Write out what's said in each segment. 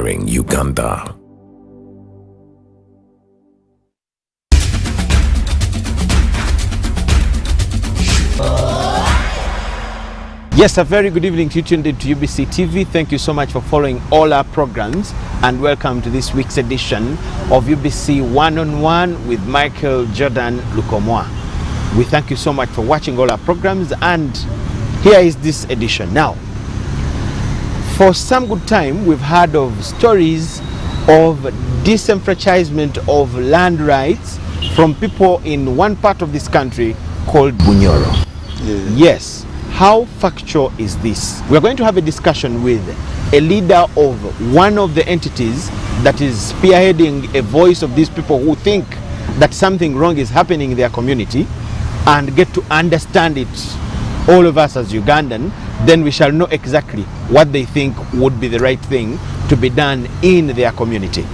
featuring Uganda. Yes, a very good evening to you tuned in to UBC TV. Thank you so much for following all our programs and welcome to this week's edition of UBC One-on-One with Michael Jordan Lukomwa. We thank you so much for watching all our programs, and here is this edition. Now, for some good time, we've heard of stories of disenfranchisement of land rights from people in one part of this country called Bunyoro. Yes. How factual is this? We're going to have a discussion with a leader of one of the entities that is spearheading a voice of these people who think that something wrong is happening in their community, and get to understand it, all of us as Ugandan. Then we shall know exactly what they think would be the right thing to be done in their community.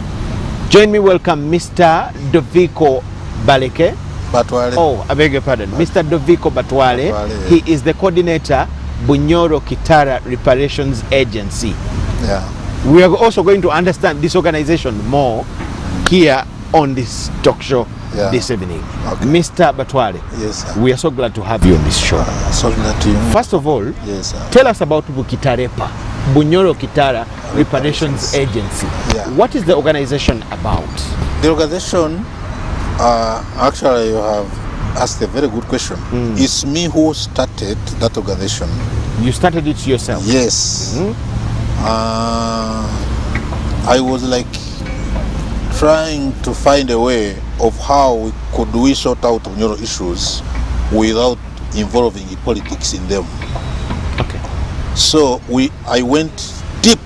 Join me, welcome Mr. Doviko Baleke. Batwale. Oh, I beg your pardon. Mr. Doviko Batwale. He is the coordinator, Bunyoro Kitara Reparations Agency. Yeah. We are also going to understand this organization more here on this talk show this evening. Okay. Mr. Batwale. Yes, sir. We are so glad to have you on this show. So glad to you. First of all, yes, sir. Tell us about Bukitarepa, Bunyoro Kitara Reparations Agency. Yeah. What is the organization about? The organization, actually, you have asked a very good question. It's me who started that organization. You started it yourself? Yes. I was like trying to find a way of how we sort out Bunyoro issues without involving politics in them. Okay. So I went deep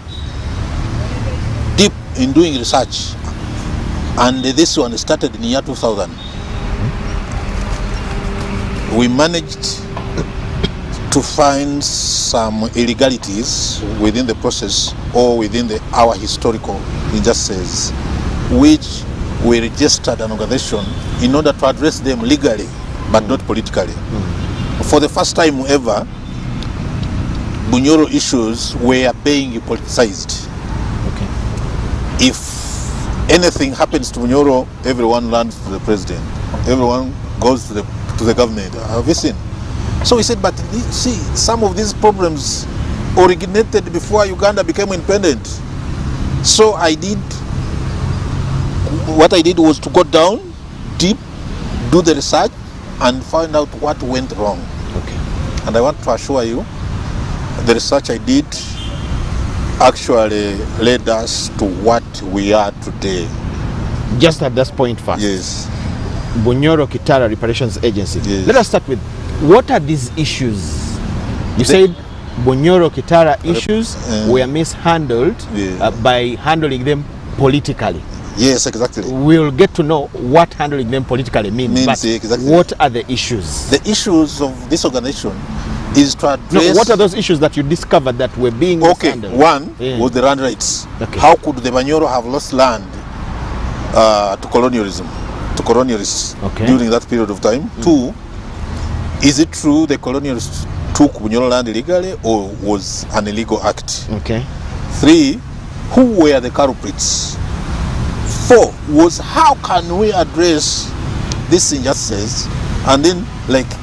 in doing research. And this one started in the year 2000. We managed to find some illegalities within the process or within our historical injustices, which we registered an organization in order to address them legally, but not politically. For the first time ever, Bunyoro issues were being politicized. Okay. If anything happens to Bunyoro, everyone runs to the president. Everyone goes to the government. Have you seen? So he said, but see, some of these problems originated before Uganda became independent. So what I did was to go down deep, do the research, and find out what went wrong. Okay. And I want to assure you, the research I did actually led us to what we are today. Just at this point first. Yes. Bunyoro Kitara Reparations Agency. Yes. Let us start with, what are these issues? You said Bunyoro Kitara issues were mishandled by handling them politically. Yes, exactly. We'll get to know what handling them politically means, but exactly. What are the issues? The issues of this organization is to address... what are those issues that you discovered that were being mishandled? One was the land rights. Okay. How could the Bunyoro have lost land to colonialism, to colonialists during that period of time? Two, is it true the colonialists took Bunyoro land illegally or was an illegal act? Okay. Three, who were the culprits? Four was, how can we address these injustices and then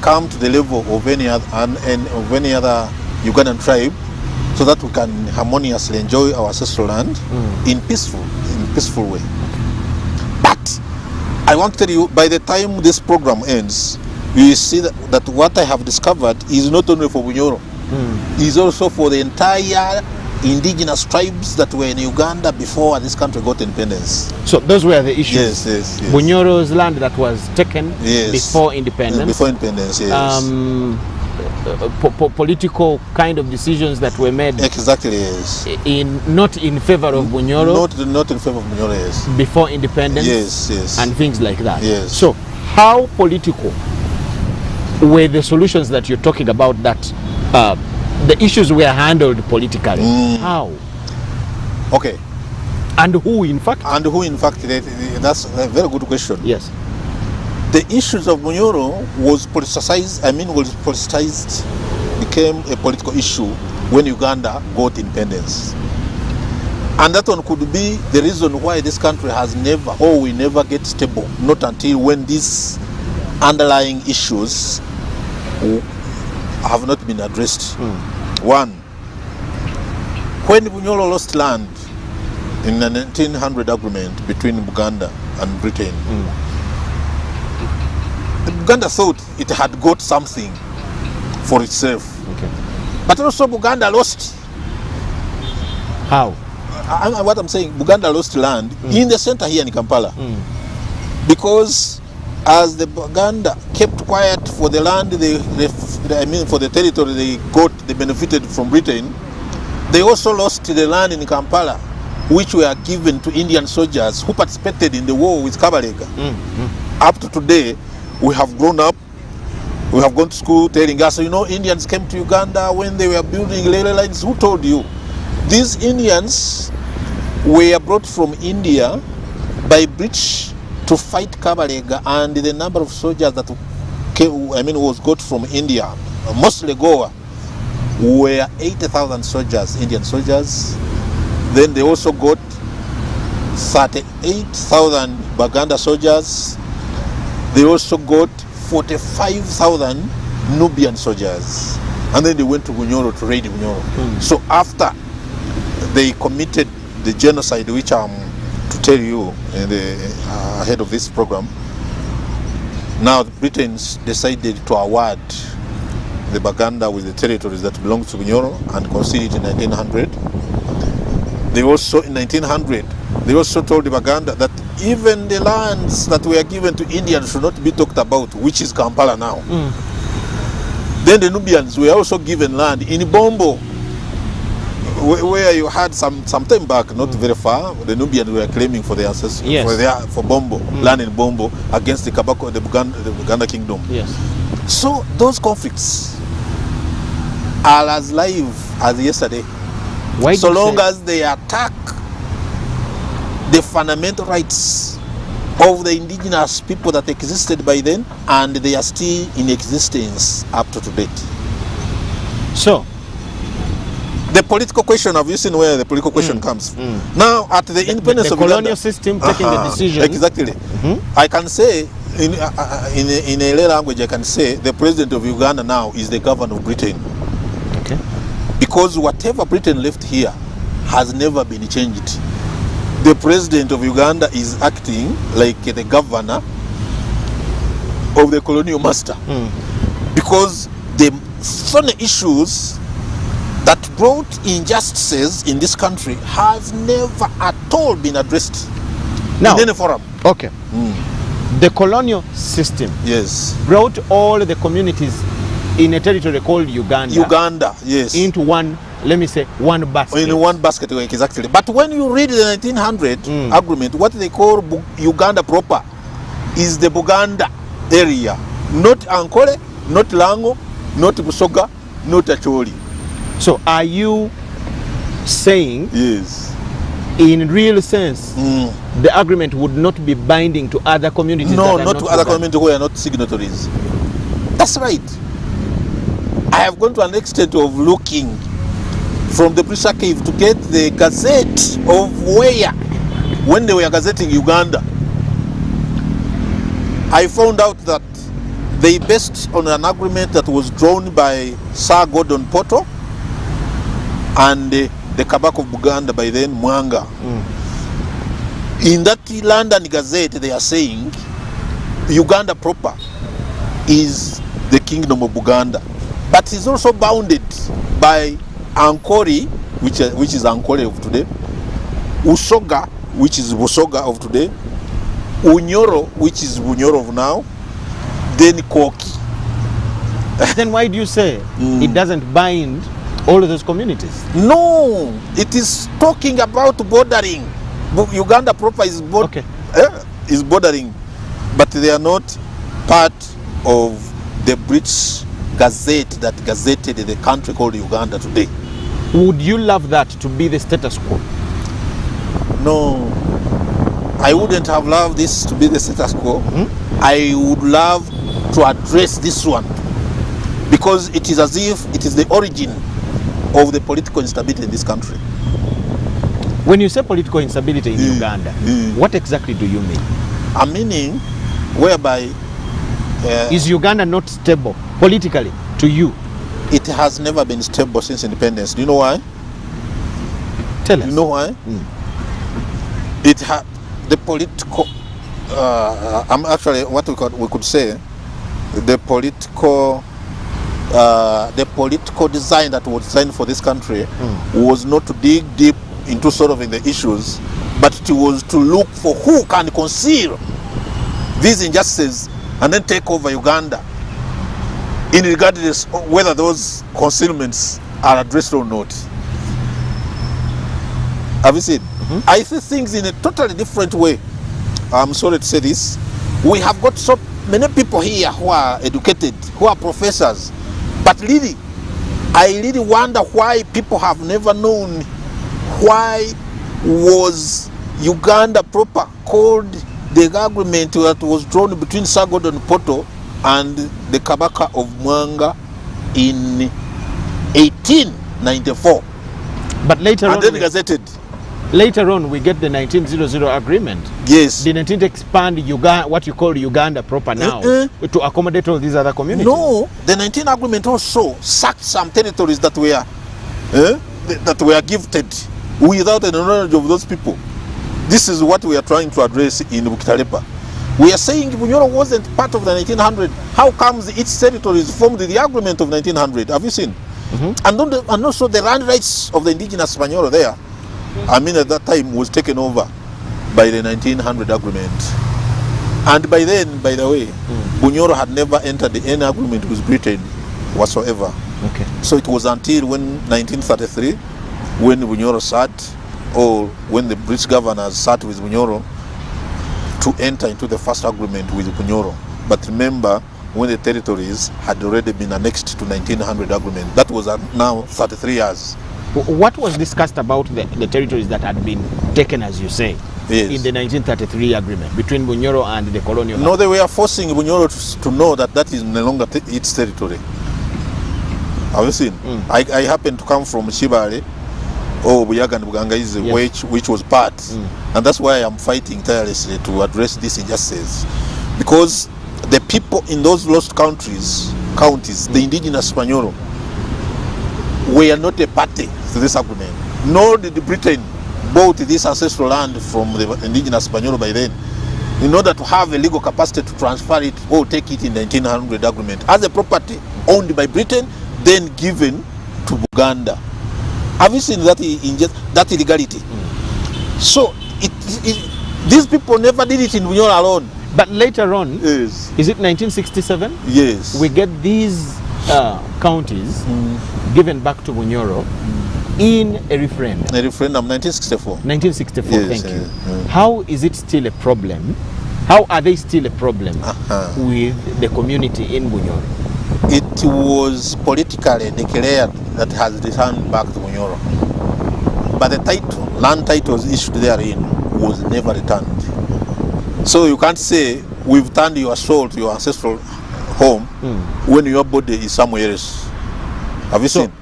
come to the level of any other Ugandan tribe, so that we can harmoniously enjoy our ancestral land in peaceful way. But I want to tell you, by the time this program ends, you will see that what I have discovered is not only for Bunyoro, is also for the entire indigenous tribes that were in Uganda before this country got independence. So those were the issues. Yes. Bunyoro's land that was taken before independence. Before independence, yes. Political kind of decisions that were made. Exactly, yes. Not in favor of Bunyoro. Not in favor of Bunyoro, yes. Before independence. Yes. And things like that. Yes. So how political were the solutions that you're talking about, that the issues were handled politically? How? Okay. And who, in fact? That's a very good question. Yes. The issues of Bunyoro was politicized, became a political issue when Uganda got independence. And that one could be the reason why this country has never, or we never get stable, not until when these underlying issues have not been addressed. One, when Bunyoro lost land in the 1900 agreement between Buganda and Britain, Buganda thought it had got something for itself. Okay. But also Buganda lost. How? What I'm saying, Buganda lost land in the center here in Kampala. Because as the Buganda kept quiet for the land, for the territory they benefited from Britain, they also lost the land in Kampala, which were given to Indian soldiers who participated in the war with Kabalega. Up to today, we have grown up, we have gone to school telling us, Indians came to Uganda when they were building railway lines. Who told you? These Indians were brought from India by British to fight Kabalega, and the number of soldiers that was got from India, mostly Goa, were 80,000 soldiers, Indian soldiers. Then they also got 38,000 Baganda soldiers. They also got 45,000 Nubian soldiers. And then they went to Bunyoro to raid Bunyoro. So after they committed the genocide, which I'm to tell you ahead of this program, now the Britons decided to award the Baganda with the territories that belonged to Bunyoro and conceded it in 1900. They also, in 1900, they also told the Baganda that even the lands that were given to Indians should not be talked about, which is Kampala now. Then the Nubians were also given land in Bombo, where you had some time back, not very far, the Nubians were claiming for their ancestors, for Bombo, land in Bombo against the Kabako, the Buganda kingdom. Yes. So those conflicts are as live as yesterday. Why so long as they attack the fundamental rights of the indigenous people that existed by then, and they are still in existence up to date. So the political question, have you seen where the political question comes? Now, at the independence of colonial Uganda, system taking the decision. Exactly. I can say, in a lay language, I can say the president of Uganda now is the governor of Britain. Okay. Because whatever Britain left here has never been changed. The president of Uganda is acting like the governor of the colonial master. Because the funny issues that brought injustices in this country has never at all been addressed in any forum. Okay. The colonial system brought all the communities in a territory called Uganda. Yes. Into one, let me say, one basket. In one basket, exactly. But when you read the 1900 agreement, what they call Uganda proper is the Buganda area. Not Ankole, not Lango, not Busoga, not Acholi. So are you saying, in real sense, the agreement would not be binding to other communities? No, not to other communities who are not signatories. That's right. I have gone to an extent of looking from the British Archive to get the gazette of when they were gazetting Uganda. I found out that they based on an agreement that was drawn by Sir Gordon Poto and the Kabaka of Buganda by then, Mwanga. In that London Gazette, they are saying Uganda proper is the kingdom of Buganda, but is also bounded by Ankori, which is Ankori of today, Usoga, which is Busoga of today, Unyoro, which is Bunyoro of now, then Koki. Then why do you say it doesn't bind all of those communities? No, it is talking about bordering. Uganda proper is bordering, but they are not part of the British Gazette that gazetted the country called Uganda today. Would you love that to be the status quo? No, I wouldn't have loved this to be the status quo. I would love to address this one, because it is as if it is the origin of the political instability in this country. When you say political instability in Uganda, what exactly do you mean? I'm meaning whereby is Uganda not stable politically to you? it has never been stable since independence. Do you know why? Tell us. You know why? It had the political. I'm actually what we could say. The political design that was designed for this country was not to dig deep into solving the issues, but it was to look for who can conceal these injustices and then take over Uganda, in regardless of whether those concealments are addressed or not. Have you seen? I see things in a totally different way. I'm sorry to say this. We have got so many people here who are educated, who are professors, but really, I really wonder why people have never known why was Uganda proper called the agreement that was drawn between Sagod and Poto and the Kabaka of Mwanga in 1894. But later and on, then gazetted. Later on, we get the 1900 agreement. Yes. Didn't it expand Uganda, what you call Uganda proper now, to accommodate all these other communities? No, the 19 agreement also sacked some territories that were gifted without the knowledge of those people. This is what we are trying to address in Bukitarepa. We are saying Bunyoro wasn't part of the 1900. How comes its territories formed the agreement of 1900? Have you seen? And also the land rights of the indigenous Spanyolo there, I mean, at that time was taken over by the 1900 agreement. And by then, by the way, Bunyoro had never entered any agreement with Britain whatsoever. Okay. So it was until when 1933, when Bunyoro sat, or when the British governors sat with Bunyoro to enter into the first agreement with Bunyoro. But remember, when the territories had already been annexed to 1900 agreement, that was now 33 years. What was discussed about the territories that had been taken, as you say, in the 1933 agreement between Bunyoro and the colonial? No, they were forcing Bunyoro to know that that is no longer its territory. Have you seen? I happen to come from Shibale, Buyaga and Bugangaize, which was part. And that's why I'm fighting tirelessly to address these injustices. Because the people in those lost counties, the indigenous Spanyolo, were not a party to this agreement. Nor did Britain bought this ancestral land from the indigenous Spanyolo by then, in order to have a legal capacity to transfer it or take it in the 1900 agreement as a property owned by Britain, then given to Buganda. Have you seen that illegality? So these people never did it in Bunyoro alone. But later on, yes. Is it 1967? Yes. We get these counties given back to Bunyoro in a referendum. A referendum, 1964. 1964, yes, thank you. How is it still a problem? How are they still a problem with the community in Bunyoro? It was politically declared that it has returned back to Bunyoro. But the title, land titles issued therein, was never returned. So you can't say we've turned your soul to your ancestral home when your body is somewhere else. Have you seen?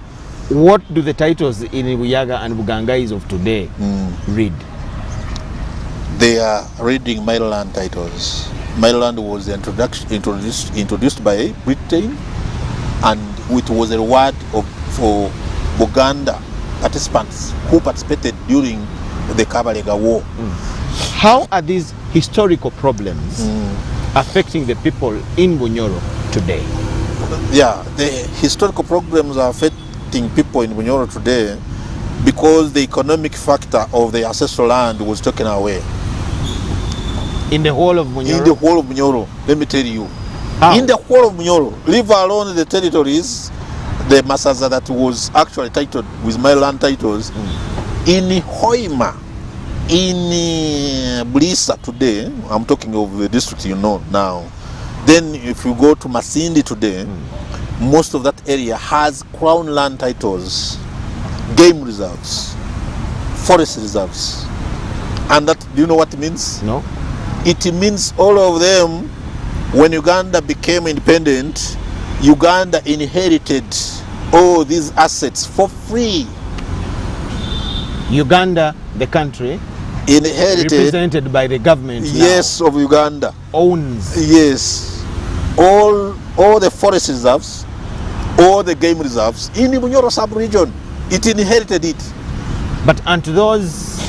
What do the titles in Buyaga and Bugangais of today read? They are reading Maryland titles. Maryland was introduced by Britain, and it was a reward for Buganda participants who participated during the Kabalega War. How are these historical problems affecting the people in Bunyoro today? Yeah, the historical problems are affecting people in Bunyoro today because the economic factor of the ancestral land was taken away. In the whole of Bunyoro? In the whole of Bunyoro, let me tell you. How? In the whole of Bunyoro, leave alone the territories, the Masaza that was actually titled with my land titles. In Hoima, in Blissa today, I'm talking of the district you know now. Then if you go to Masindi today, most of that area has crown land titles, game reserves, forest reserves. And that, do you know what it means? No. It means all of them, when Uganda became independent, Uganda inherited all these assets for free. Uganda the country inherited, represented by the government yes, now, of Uganda, owns, yes, all the forest reserves, all the game reserves in the Bunyoro sub-region. It inherited it. but unto those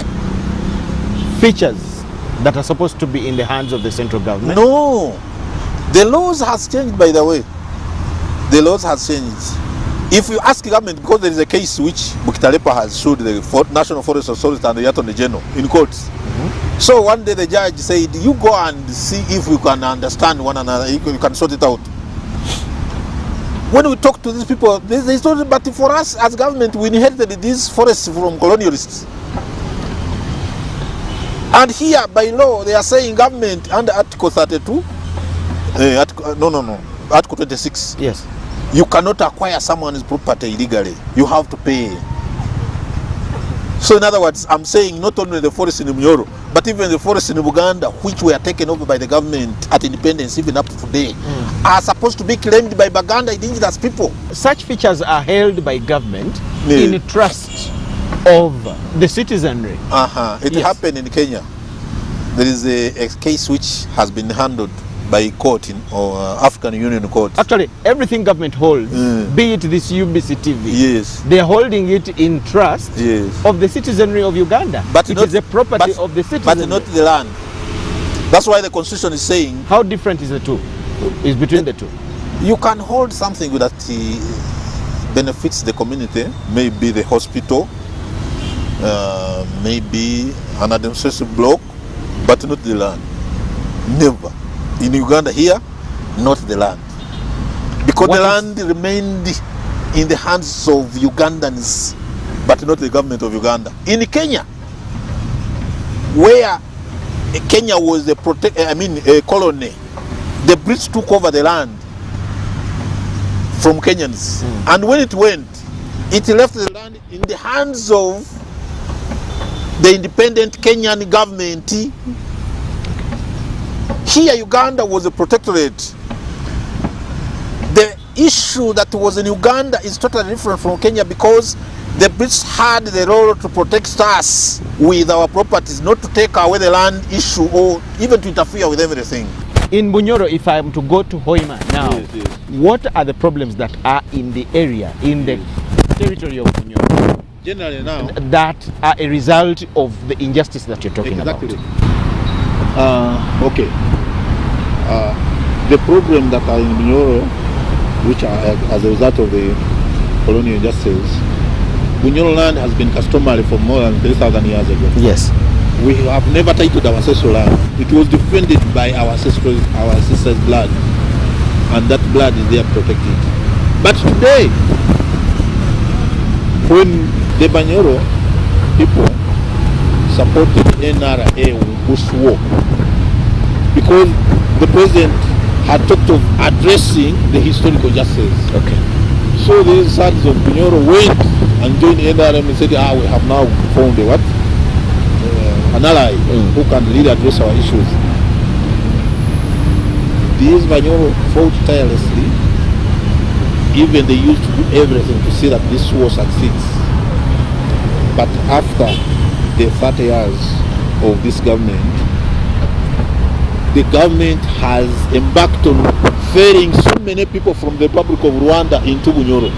features that are supposed to be in the hands of the central government? No, the laws has changed, by the way. The laws has changed. If you ask the government, because there is a case which Bukitalepa has sued the National Forest Authority and the Attorney General in courts. So one day the judge said, you go and see if you can understand one another, you can sort it out. When we talk to these people, they told us, but for us as government, we inherited these forests from colonialists. And here, by law, they are saying government under Article 32, Article 26. Yes. You cannot acquire someone's property illegally. You have to pay. So in other words, I'm saying not only the forests in Bunyoro, but even the forests in Uganda, which were taken over by the government at independence, even up to today, are supposed to be claimed by Baganda indigenous people. Such features are held by government in trust of the citizenry. It happened in Kenya. There is a case which has been handled by court or African Union court. Actually, everything government holds, be it this UBC TV, yes, they are holding it in trust of the citizenry of Uganda. But it is a property of the citizenry. But not the land. That's why the constitution is saying. How different is the two? Is between the two? You can hold something that benefits the community, maybe the hospital, maybe an administrative block, but not the land. Never. In Uganda here, not the land. Because the land remained in the hands of Ugandans, but not the government of Uganda. In Kenya, where Kenya was a colony, the Brits took over the land from Kenyans. And when it went, it left the land in the hands of the independent Kenyan government. Here Uganda was a protectorate. The issue that was in Uganda is totally different from Kenya because the Brits had the role to protect us with our properties, not to take away the land issue or even to interfere with everything. In Bunyoro, if I am to go to Hoima now, what are the problems that are in the area, in the territory of Bunyoro? Generally now, that are a result of the injustice that you're talking about. Okay. The problem that are in Bunyoro, which are as a result of the colonial injustice, Bunyoro land has been customary for more than 3,000 years ago. Yes. We have never titled our ancestral land. It was defended by our ancestors' blood, and that blood is there protected. But today, when the Bunyoro people supported NRA Bush war, because the president had talked of addressing the historical justice. Okay. So the sons of Bunyoro went and joined NRM and said, we have now found a what? An ally who can really address our issues. These Bunyoro fought tirelessly. Even they used to do everything to see that this war succeeds. But after the 30 years of this government, the government has embarked on ferrying so many people from the Republic of Rwanda into Bunyoro.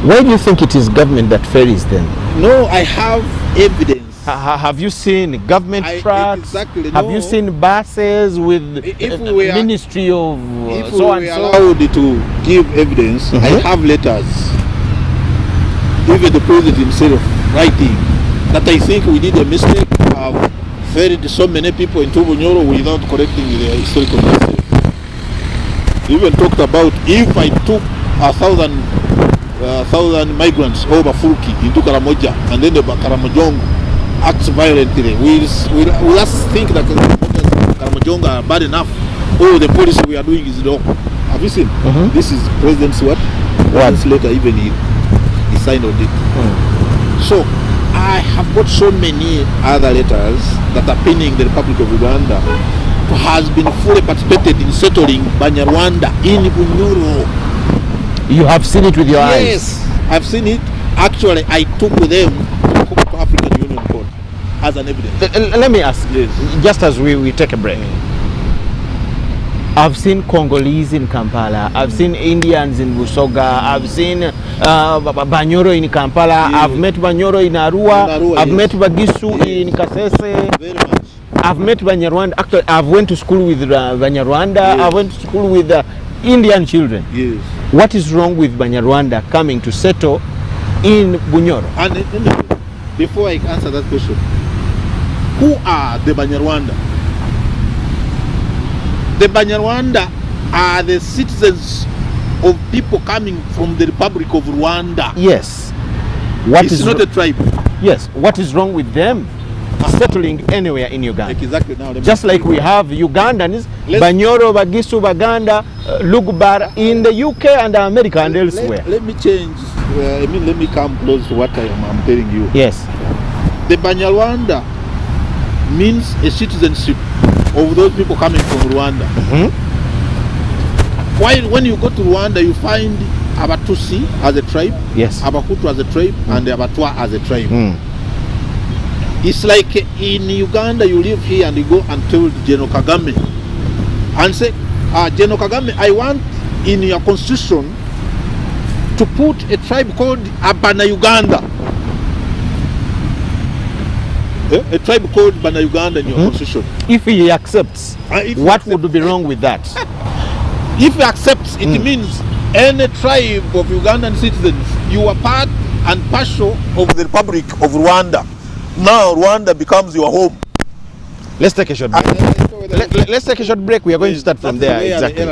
Why do you think it is government that ferries them? No, I have evidence. Have you seen government trucks? Exactly. Have you seen buses with Ministry of if so we and are so? allowed to give evidence, I have letters. Even the president himself writing that I think we did a mistake of ferried so many people into Bunyoro without correcting the historical mistake. Even talked about if I took 1,000 migrants over Furuki into Karamoja and then the Karamojongo acts violently, we just think that Karamojongo are bad enough. Oh, the policy we are doing is wrong. Have you seen? This is president's what? Once later, even he signed on it. So I have got so many other letters that are pinning the Republic of Uganda who has been fully participated in settling Banyarwanda in Bunyoro. You have seen it with your eyes? Yes, I've seen it. Actually, I took them to African Union Court. as an evidence. Let me ask, just as we take a break. I've seen Congolese in Kampala, I've seen Indians in Busoga, I've seen Banyoro in Kampala, I've met Banyoro in Arua, I've met Bagisu in Kasese. Very much. I've met Banyarwanda. Actually, I've went to school with Banyarwanda. I went to school with Indian children. Yes. What is wrong with Banyarwanda coming to settle in Bunyoro? And before I answer that question, who are the Banyarwanda? The Banyarwanda are the citizens of people coming from the Republic of Rwanda. Yes. It's not a tribe. Yes. What is wrong with them settling anywhere in Uganda? Exactly. Now, just like we have Ugandans, Banyoro, Bagisu, Baganda, Lugbar in the UK and America and elsewhere. Let me change. Let me come close to what I'm telling you. Yes. The Banyarwanda means a citizenship of those people coming from Rwanda. While when you go to Rwanda, you find Abatusi as a tribe, yes, Abahutu as a tribe, and the Abatwa as a tribe. It's like in Uganda, you live here and you go and tell General Kagame and say, General Kagame, I want in your constitution to put a tribe called Abana Uganda. A tribe called Bana Uganda in your constitution. If he accepts, what would be wrong with that? If he accepts, it means any tribe of Ugandan citizens, you are part and parcel of the Republic of Rwanda. Now Rwanda becomes your home. Let's take a short break. Let's take a short break. We are going to start from there. Exactly.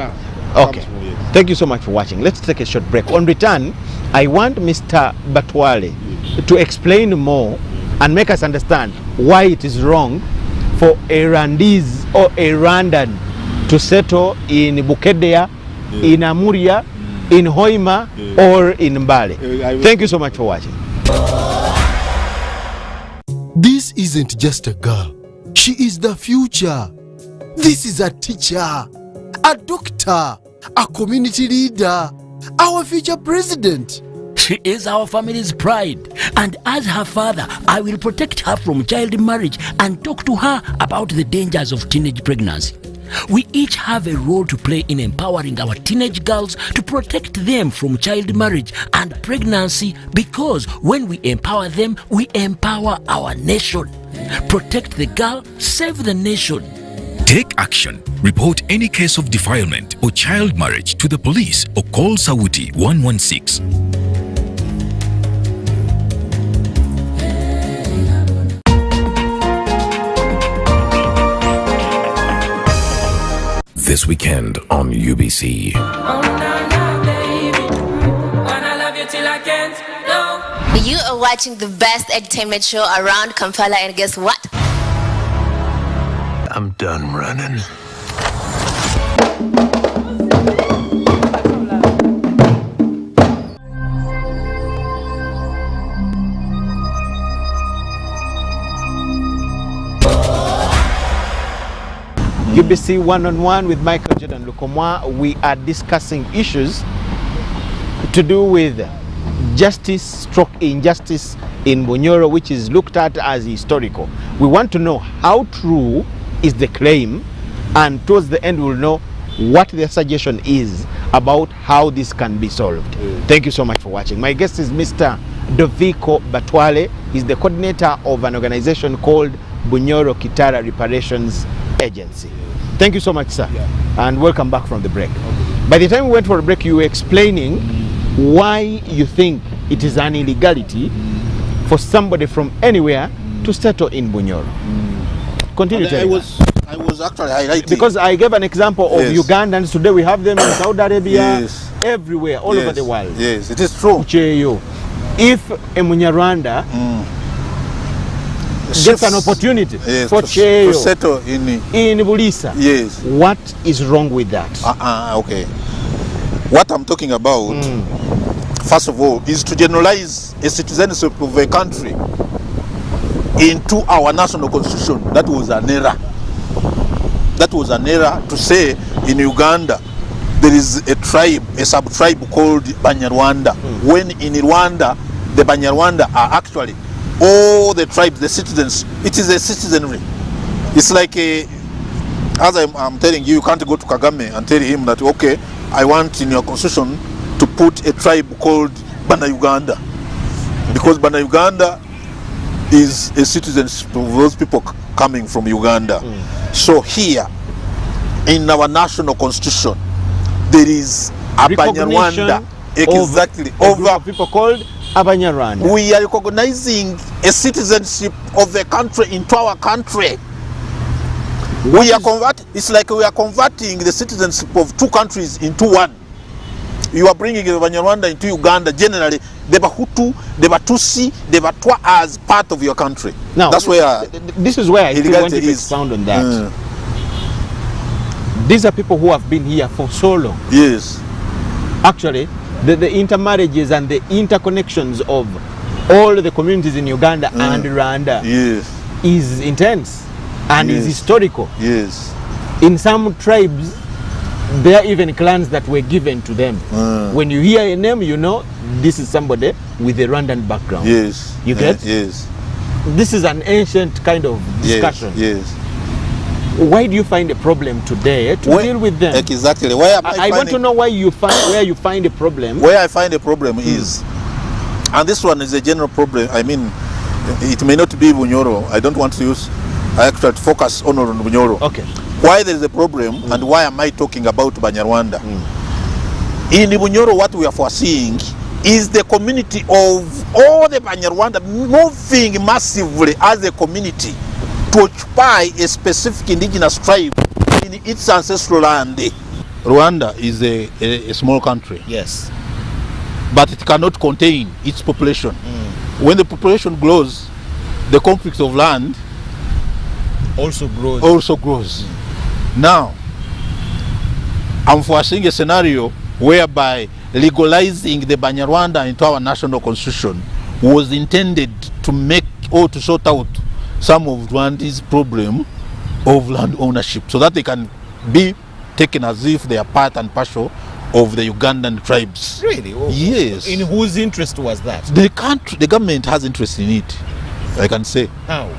Okay. Thank you so much for watching. Let's take a short break. On return, I want Mr. Batwale to explain more and make us understand why it is wrong for a Rwandese or a Rwandan to settle in Bukedea, in Amuria, in Hoima, or in Mbale. Thank you so much for watching. This isn't just a girl. She is the future. This is a teacher, a doctor, a community leader, our future president. She is our family's pride, and as her father, I will protect her from child marriage and talk to her about the dangers of teenage pregnancy. We each have a role to play in empowering our teenage girls to protect them from child marriage and pregnancy, because when we empower them, we empower our nation. Protect the girl, save the nation. Take action. Report any case of defilement or child marriage to the police or call Sawuti 116. This weekend on UBC. You are watching the best entertainment show around Kampala, and guess what? I'm done running. UBC one-on-one with Michael Jordan Lukomwa. We are discussing issues to do with justice stroke injustice in Bunyoro, which is looked at as historical. We want to know how true is the claim, and towards the end we'll know what the suggestion is about how this can be solved. Thank you so much for watching. My guest is Mr. Doviko Batwale. He's the coordinator of an organization called Bunyoro Kitara Reparations Agency. Thank you so much, sir, and welcome back from the break. By the time we went for a break, you were explaining why you think it is an illegality for somebody from anywhere to settle in Bunyoro. Continue. I was actually highlighting, because I gave an example of Ugandans. Today we have them in Saudi Arabia, everywhere, all over the world. Yes, it is true. If a Munyarwanda gets an opportunity for to settle in Bulisa, what is wrong with that? Okay. What I'm talking about, first of all, is to generalize a citizenship of a country into our national constitution. That was an error. That was an error to say in Uganda there is a tribe, a sub-tribe called Banyarwanda, when in Rwanda the Banyarwanda are actually all the tribes, the citizens. It is a citizenry. It's like as I'm telling you, you can't go to Kagame and tell him that, okay, I want in your constitution to put a tribe called Bana Uganda, because Bana Uganda is a citizenship of those people coming from Uganda. So here, in our national constitution, there is a Banyarwanda. Exactly. Over people called Abanyarwanda. We are recognizing a citizenship of the country into our country. It's like we are converting the citizenship of two countries into one. You are bringing the Banyarwanda into Uganda. Generally, the Bahutu, the Batusi, the Batwa as part of your country. Now, that's where this is where I want to expound on that. These are people who have been here for so long. Yes. Actually, the intermarriages and the interconnections of all the communities in Uganda and Rwanda is intense and is historical. Yes. In some tribes, there are even clans that were given to them. When you hear a name, you know this is somebody with a Rwandan background. Yes. You get? Yes. This is an ancient kind of discussion. Yes. Why do you find a problem today to deal with them? Exactly. I want to know where you find a problem. Where I find a problem is, and this one is a general problem. I mean, it may not be Bunyoro. I don't want to use. I actually focus on Bunyoro. Okay. Why there is a problem and why am I talking about Banyarwanda? In Bunyoro, what we are foreseeing is the community of all the Banyarwanda moving massively as a community to occupy a specific indigenous tribe in its ancestral land. Rwanda is a small country. Yes. But it cannot contain its population. When the population grows, the conflict of land also grows. Now, I'm foreseeing a scenario whereby legalizing the Banyarwanda into our national constitution was intended to make or to sort out some of Rwanda's problem of land ownership, so that they can be taken as if they are part and parcel of the Ugandan tribes. Really? Yes. In whose interest was that? The government has interest in it, I can say. How?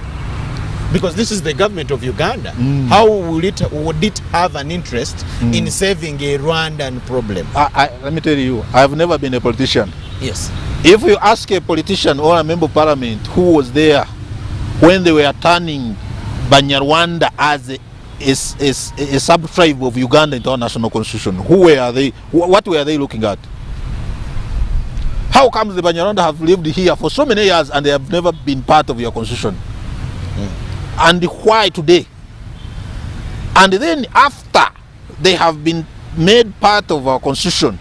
Because this is the government of Uganda. How would it have an interest in saving a Rwandan problem? Let me tell you, I've never been a politician. Yes. If you ask a politician or a member of parliament who was there when they were turning Banyarwanda as a sub-tribe of Uganda into our national constitution, who were they? What were they looking at? How comes the Banyarwanda have lived here for so many years and they have never been part of your constitution? And why today? And then after they have been made part of our constitution,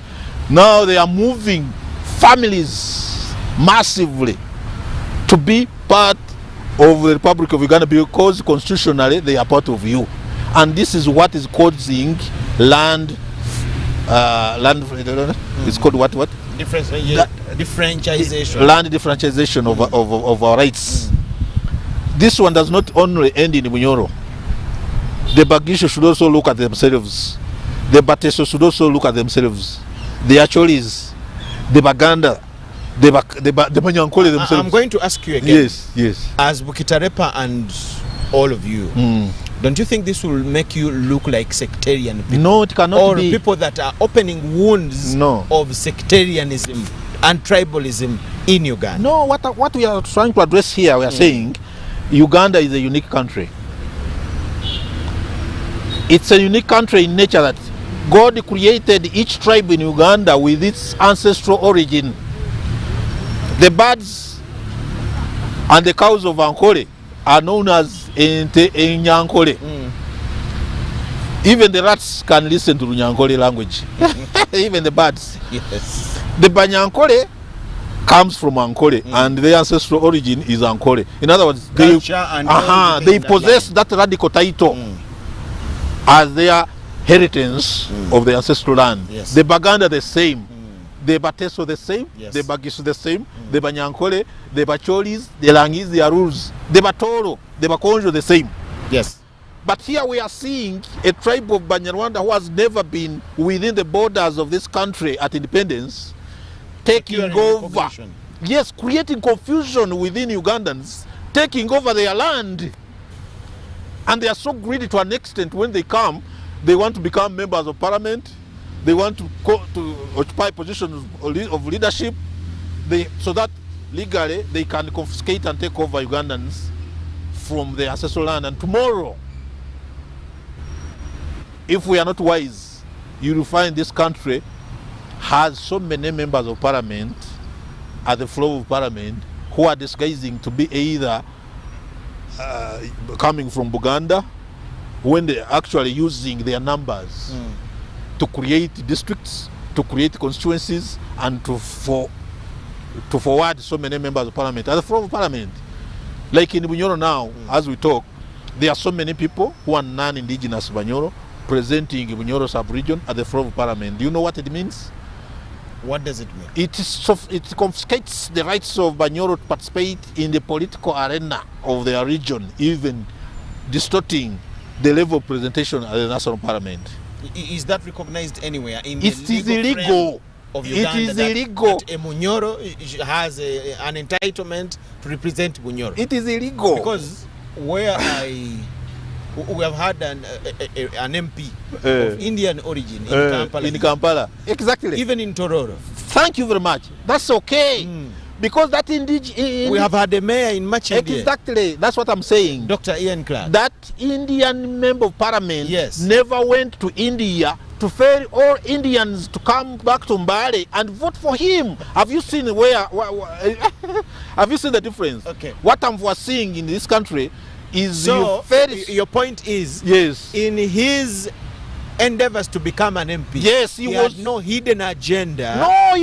now they are moving families massively to be part of the Republic of Uganda because constitutionally they are part of you. And this is what is causing land it's called what? Differentiation. Land differentiation of our rights. This one does not only end in Bunyoro. The Bagisho should also look at themselves. The Bateso should also look at themselves. The Acholis, the Baganda, the Banyankole themselves. I'm going to ask you again. Yes. As Bukitarepa and all of you, don't you think this will make you look like sectarian people? No, it cannot be. Or people that are opening wounds of sectarianism and tribalism in Uganda? No, what we are trying to address here, we are saying Uganda is a unique country. It's a unique country in nature that God created each tribe in Uganda with its ancestral origin. The birds and the cows of Ankole are known as Nyankole. Even the rats can listen to Nyankole language. Even the birds. Yes. The Banyankole comes from Ankole and their ancestral origin is Ankole. In other words, they possess that radical title as their inheritance of the ancestral land. Yes. The Baganda the same. The Bateso the same. Yes. The Bagisu the same. The Banyankole, the Bacholis, the Langis, the Arus, the Batoro, the Bakonjo the same. Yes. But here we are seeing a tribe of Banyarwanda who has never been within the borders of this country at independence taking over Yes, creating confusion within Ugandans, taking over their land. And they are so greedy to an extent when they come, they want to become members of parliament, they want to occupy positions of leadership, so that legally they can confiscate and take over Ugandans from their ancestral land. And tomorrow, if we are not wise, you will find this country has so many members of parliament at the floor of parliament who are disguising to be either coming from Buganda, when they're actually using their numbers to create districts, to create constituencies, and to forward so many members of parliament at the floor of parliament. Like in Bunyoro now, as we talk, there are so many people who are non-indigenous Banyoro presenting Bunyoro sub-region at the floor of parliament. Do you know what it means? What does it mean? It confiscates the rights of Banyoro to participate in the political arena of their region, even distorting the level of presentation at the national parliament. Is that recognized anywhere? It is illegal. Of Uganda, it is illegal. That a Munyoro has an entitlement to represent Bunyoro. It is illegal. Because we have had an MP of Indian origin in Kampala. In Kampala. Exactly. Even in Tororo. Thank you very much. That's okay. Because that we have had a mayor in Machindi. Exactly. That's what I'm saying. Dr. Ian Clark. That Indian member of parliament never went to India to ferry all Indians to come back to Mbale and vote for him. Have you seen have you seen the difference? Okay. What I'm foreseeing in this country is your point is in his endeavors to become an MP. Yes, he had no hidden agenda. No,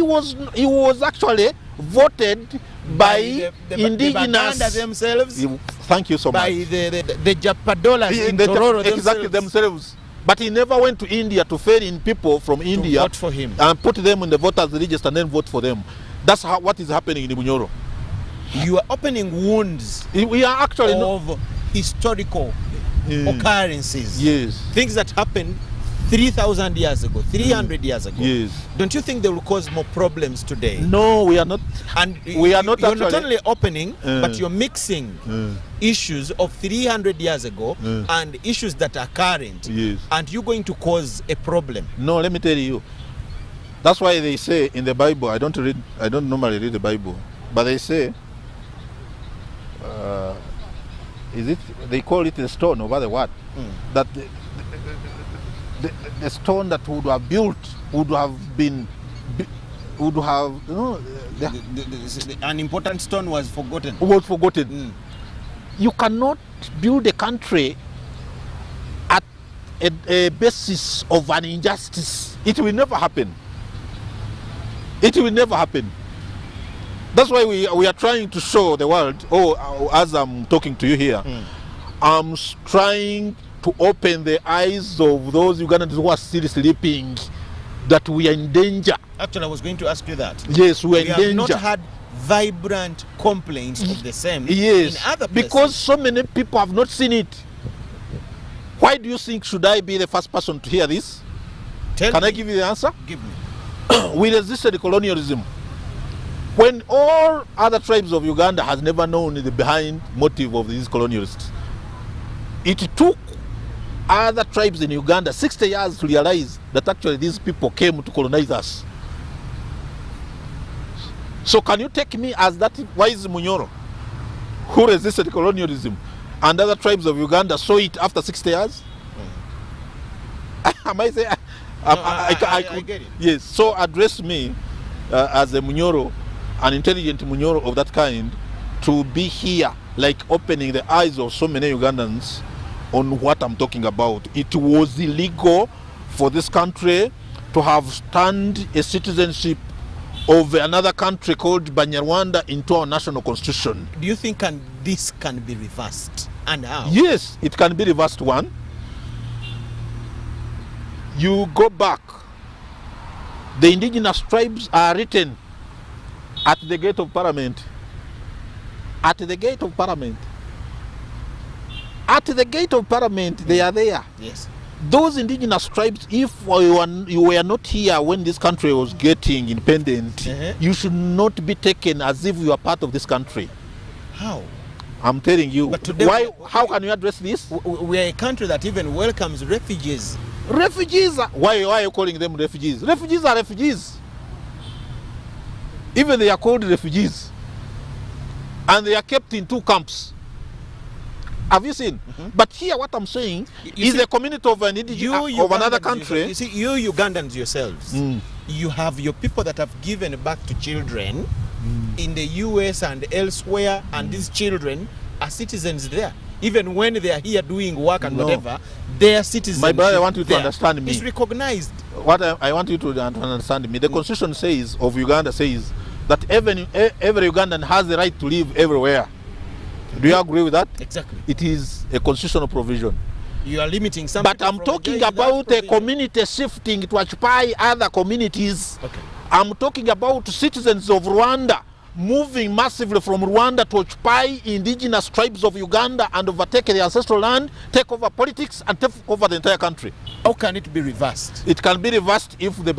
he was actually voted by the indigenous Baganda themselves. Thank you so much. By the Japadolas in Tororo exactly themselves. But he never went to India to ferry in people from India vote for him and put them in the voters register and then vote for them. That's what is happening in Bunyoro. You are opening wounds. We are actually of historical occurrences. Yes. Things that happened 3,000 years ago, 300 years ago. Yes. Don't you think they will cause more problems today? No, we are not. And we are not. You're not only opening, but you're mixing issues of 300 years ago and issues that are current. Yes. And you're going to cause a problem. No, let me tell you. That's why they say in the Bible. I don't normally read the Bible, but they say, they call it a stone over the what? That the stone that would have built an important stone was forgotten. You cannot build a country at a basis of an injustice. It will never happen. It will never happen. That's why we are trying to show the world, as I'm talking to you here, I'm trying to open the eyes of those Ugandans who are still sleeping, that we are in danger. Actually, I was going to ask you that. Yes, we are in danger. We have not had vibrant complaints of the same in other places. Because so many people have not seen it. Why do you think should I be the first person to hear this? Can I give you the answer? Give me. We resisted colonialism. When all other tribes of Uganda has never known the behind motive of these colonialists. It took other tribes in Uganda 60 years to realize that actually these people came to colonize us. So can you take me as that wise Munyoro who resisted colonialism and other tribes of Uganda saw it after 60 years? Am I saying? I get it. Yes, so address me as a Munyoro, an intelligent Munyoro of that kind, to be here, like opening the eyes of so many Ugandans on what I'm talking about. It was illegal for this country to have stand a citizenship of another country called Banyarwanda into our national constitution. Do you think this can be reversed? And how? Yes, it can be reversed. One, you go back. The indigenous tribes are written at the gate of parliament. At the gate of parliament. At the gate of parliament, they are there. Yes. those indigenous tribes, if you were not here when this country was getting independent, you should not be taken as if you are part of this country. How? I'm telling you. But today, why? How can you address this? We are a country that even welcomes refugees. Refugees. Why are you calling them refugees? Refugees are refugees. Even they are called refugees, and they are kept in 2 camps. Have you seen? But here, what I'm saying is the community of an indigenous of another country. You see, you Ugandans yourselves, you have your people that have given back to children in the US and elsewhere, and these children are citizens there. Even when they are here doing work and whatever, they are citizens. My brother, I want you to understand me. It's recognized. What I want you to understand me. The Constitution says of Uganda says that every Ugandan has the right to live everywhere. Do you agree with that? Exactly. It is a constitutional provision. You are limiting some. But I'm talking about a community shifting to occupy other communities. Okay. I'm talking about citizens of Rwanda moving massively from Rwanda to occupy indigenous tribes of Uganda and overtake their ancestral land, take over politics, and take over the entire country. How can it be reversed? It can be reversed if the